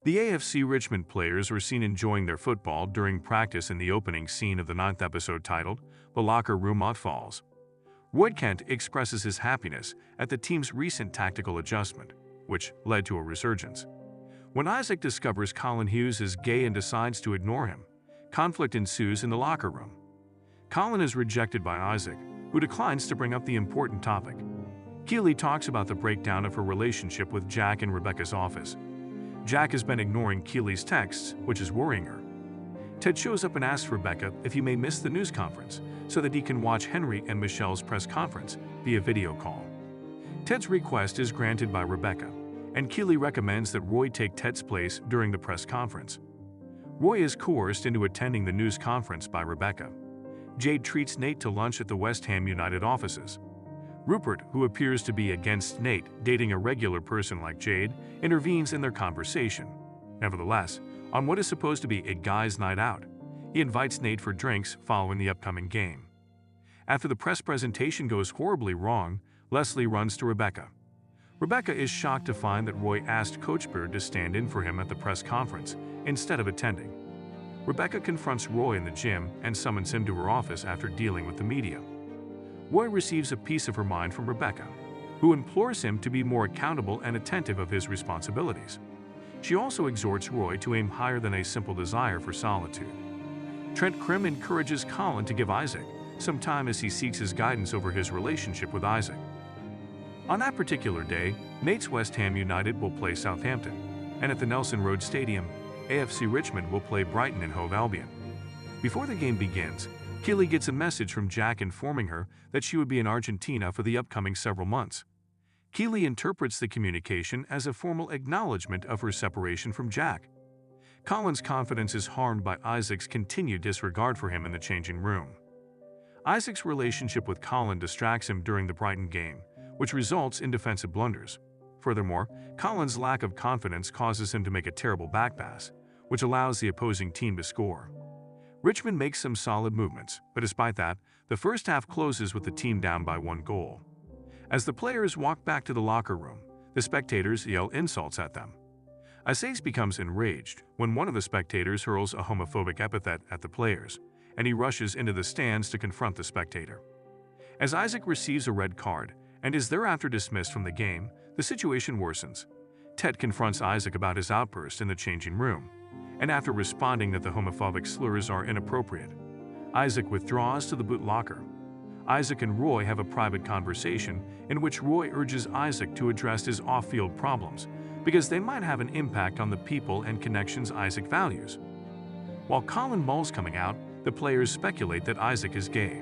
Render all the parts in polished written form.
The AFC Richmond players were seen enjoying their football during practice in the opening scene of the ninth episode titled The Locker Room Mothballs. Roy Kent expresses his happiness at the team's recent tactical adjustment, which led to a resurgence. When Isaac discovers Colin Hughes is gay and decides to ignore him, conflict ensues in the locker room. Colin is rejected by Isaac, who declines to bring up the important topic. Keely talks about the breakdown of her relationship with Jack in Rebecca's office. Jack has been ignoring Keely's texts, which is worrying her. Ted shows up and asks Rebecca if he may miss the news conference so that he can watch Henry and Michelle's press conference via video call. Ted's request is granted by Rebecca, and Keely recommends that Roy take Ted's place during the press conference. Roy is coerced into attending the news conference by Rebecca. Jade treats Nate to lunch at the West Ham United offices. Rupert, who appears to be against Nate dating a regular person like Jade, intervenes in their conversation. Nevertheless, on what is supposed to be a guy's night out, he invites Nate for drinks following the upcoming game. After the press presentation goes horribly wrong, Leslie runs to Rebecca. Rebecca is shocked to find that Roy asked Coach Beard to stand in for him at the press conference instead of attending. Rebecca confronts Roy in the gym and summons him to her office after dealing with the media. Roy receives a piece of her mind from Rebecca, who implores him to be more accountable and attentive of his responsibilities. She also exhorts Roy to aim higher than a simple desire for solitude. Trent Krim encourages Colin to give Isaac some time as he seeks his guidance over his relationship with Isaac. On that particular day, Nate's West Ham United will play Southampton, and at the Nelson Road Stadium, AFC Richmond will play Brighton and Hove Albion. Before the game begins, Keely gets a message from Jack informing her that she would be in Argentina for the upcoming several months. Keely interprets the communication as a formal acknowledgement of her separation from Jack. Colin's confidence is harmed by Isaac's continued disregard for him in the changing room. Isaac's relationship with Colin distracts him during the Brighton game, which results in defensive blunders. Furthermore, Colin's lack of confidence causes him to make a terrible back pass, which allows the opposing team to score. Richmond makes some solid movements, but despite that, the first half closes with the team down by 1 goal. As the players walk back to the locker room, the spectators yell insults at them. Isaac becomes enraged when one of the spectators hurls a homophobic epithet at the players, and he rushes into the stands to confront the spectator. As Isaac receives a red card and is thereafter dismissed from the game, the situation worsens. Ted confronts Isaac about his outburst in the changing room, and after responding that the homophobic slurs are inappropriate, Isaac withdraws to the boot locker. Isaac and Roy have a private conversation in which Roy urges Isaac to address his off-field problems because they might have an impact on the people and connections Isaac values. While Colin mulls coming out, the players speculate that Isaac is gay.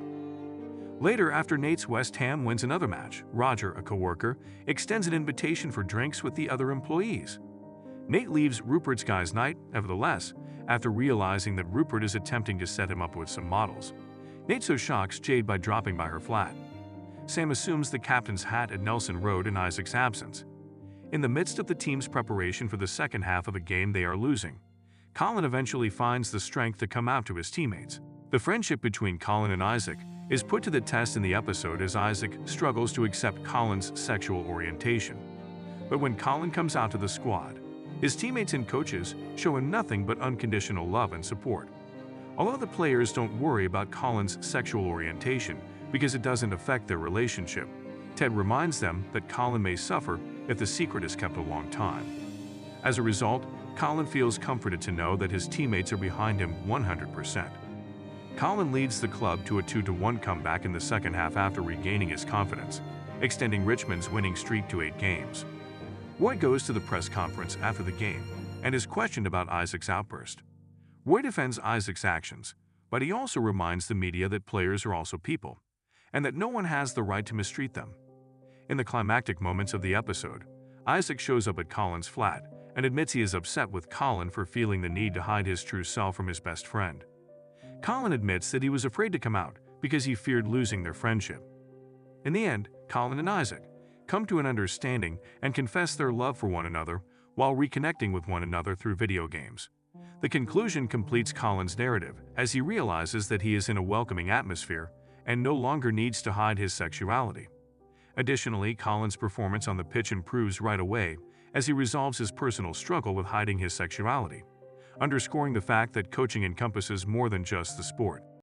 Later, after Nate's West Ham wins another match, Roger, a co-worker, extends an invitation for drinks with the other employees. Nate leaves Rupert's guys' night, nevertheless, after realizing that Rupert is attempting to set him up with some models. Nate so shocks Jade by dropping by her flat. Sam assumes the captain's hat at Nelson Road in Isaac's absence. In the midst of the team's preparation for the second half of a game they are losing, Colin eventually finds the strength to come out to his teammates. The friendship between Colin and Isaac is put to the test in the episode as Isaac struggles to accept Colin's sexual orientation. But when Colin comes out to the squad, his teammates and coaches show him nothing but unconditional love and support. Although the players don't worry about Colin's sexual orientation because it doesn't affect their relationship, Ted reminds them that Colin may suffer if the secret is kept a long time. As a result, Colin feels comforted to know that his teammates are behind him 100%. Colin leads the club to a 2-1 comeback in the second half after regaining his confidence, extending Richmond's winning streak to 8 games. Roy goes to the press conference after the game and is questioned about Isaac's outburst. Roy defends Isaac's actions, but he also reminds the media that players are also people, and that no one has the right to mistreat them. In the climactic moments of the episode, Isaac shows up at Colin's flat and admits he is upset with Colin for feeling the need to hide his true self from his best friend. Colin admits that he was afraid to come out because he feared losing their friendship. In the end, Colin and Isaac come to an understanding and confess their love for one another while reconnecting with one another through video games. The conclusion completes Colin's narrative as he realizes that he is in a welcoming atmosphere and no longer needs to hide his sexuality. Additionally, Colin's performance on the pitch improves right away as he resolves his personal struggle with hiding his sexuality, underscoring the fact that coaching encompasses more than just the sport.